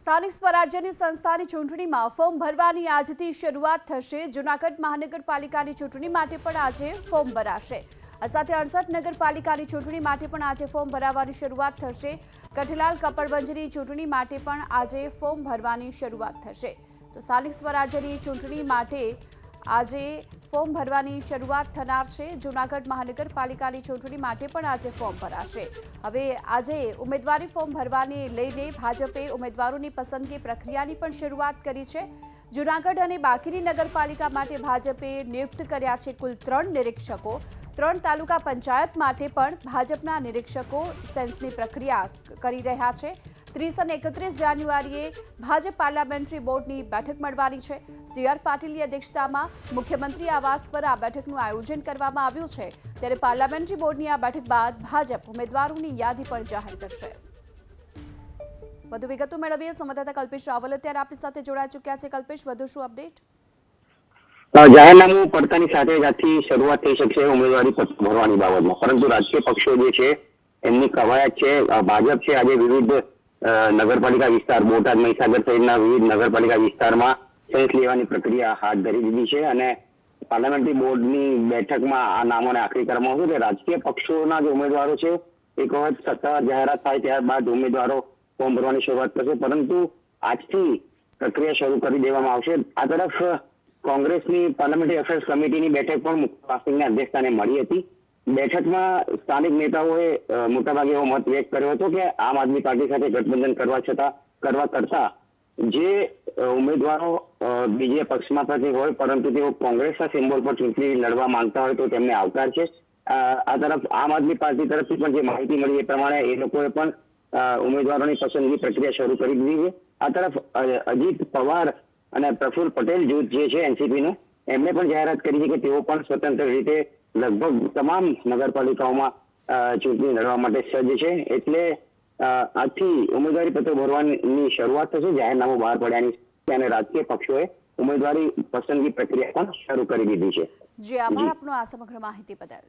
સ્થાનિક સ્વરાજ્યની સંસ્થાની ચૂંટણીમાં ફોર્મ ભરવાની આજથી શરૂઆત થશે। જૂનાગઢ મહાનગરપાલિકાની ચૂંટણી માટે પણ આજે ફોર્મ ભરાશે। આ સાથે 68 નગરપાલિકાની ચૂંટણી માટે પણ આજે ફોર્મ ભરાવાની શરૂઆત થશે। કઠલાલ કપડવંજની ચૂંટણી માટે પણ આજે ફોર્મ ભરવાની શરૂઆત થશે। તો સ્થાનિક સ્વરાજ્યની ચૂંટણી માટે આજે ફોર્મ ભરવાની શરૂઆત થનાર છે। જૂનાગઢ મહાનગરપાલિકાની ચૂંટણી માટે પણ આજે ફોર્મ ભરાશે। હવે આજે ઉમેદવારી ફોર્મ ભરવાને લઈને ભાજપે ઉમેદવારોની પસંદગી પ્રક્રિયાની પણ શરૂઆત કરી છે। જૂનાગઢ અને બાકીની નગરપાલિકા માટે ભાજપે નિયુક્ત કર્યા છે કુલ 3 નિરીક્ષકો। 3 તાલુકા પંચાયત માટે પણ ભાજપના નિરીક્ષકો સેન્સની પ્રક્રિયા કરી રહ્યા છે। 30 અને 31 જાન્યુઆરીએ ભાજપ પાર્લામેન્ટરી બોર્ડની બેઠક મળવાની છે। સીઆર પાટીલની અધ્યક્ષતામાં મુખ્યમંત્રી આવાસ પર આ બેઠકનું આયોજન કરવામાં આવ્યું છે। ત્યારે પાર્લામેન્ટરી બોર્ડની આ બેઠક બાદ ભાજપ ઉમેદવારોની યાદી પણ જાહેર કરશે। વધુ વિગતો મેળવીએ સંવાદદાતા કલ્પેશ રાવલ અત્યારે આપણી સાથે જોડાઈ ચૂક્યા છે। કલ્પેશ, વધુ શું અપડેટ? જાહેરનામું પડતાની સાથે જ આજથી શરૂઆત થઈ શકશે ઉમેદવારી પત્ર ભરવાની બાબતમાં, પરંતુ રાજકીય પક્ષો જે છે એમની કવાયત છે। ભાજપ છે આજે વિવિધ નગરપાલિકા વિસ્તાર, બોટાદ, મહીસાગર સહિતના વિવિધ નગરપાલિકા વિસ્તારમાં સેન્સ લેવાની પ્રક્રિયા હાથ ધરી દીધી છે અને પાર્લામેન્ટરી બોર્ડની બેઠકમાં આ નામોને આખરી કરવામાં આવશે। કે રાજકીય પક્ષોના જે ઉમેદવારો છે એક વખત સત્તાવાર જાહેરાત થાય ત્યારબાદ ઉમેદવારો ફોર્મ ભરવાની શરૂઆત કરશે, પરંતુ આજથી પ્રક્રિયા શરૂ કરી દેવામાં આવશે। આ તરફ કોંગ્રેસની પાર્લામેન્ટરી અફેર્સ કમિટીની બેઠક પણ મુખ્યમંત્રીના અધ્યક્ષસ્થાને મળી હતી। બેઠકમાં સ્થાનિક નેતાઓએ મોટાભાગે એવો મત વ્યક્ત કર્યો હતો કે આમ આદમી પાર્ટી સાથે ગઠબંધન કરવા કરતા જે ઉમેદવારો બીજે પક્ષમાંથી હોય પરંતુ તેઓ કોંગ્રેસના સિમ્બોલ પર ચૂંટણી લડવા માંગતા હોય તો તેમને આવકાર છે। આ તરફ આમ આદમી પાર્ટી તરફથી પણ જે માહિતી મળી એ પ્રમાણે એ લોકોએ પણ ઉમેદવારોની પસંદગી પ્રક્રિયા શરૂ કરી દીધી છે। આ તરફ અજીત પવાર અને પ્રફુલ્લ પટેલ જૂથ જે છે એનસીપીનું, એમણે પણ જાહેરાત કરી છે કે તેઓ પણ સ્વતંત્ર રીતે લગભગ તમામ નગરપાલિકાઓમાં ચૂંટણી લડવા માટે સજ્જ છે। એટલે આજથી ઉમેદવારી પત્રો ભરવાની શરૂઆત થશે। જાહેરનામું બહાર પડ્યાની અને રાજકીય પક્ષોએ ઉમેદવારી પસંદગી પ્રક્રિયા પણ શરૂ કરી દીધી છે। જી આભાર આપનો આ સમગ્ર માહિતી બદલ।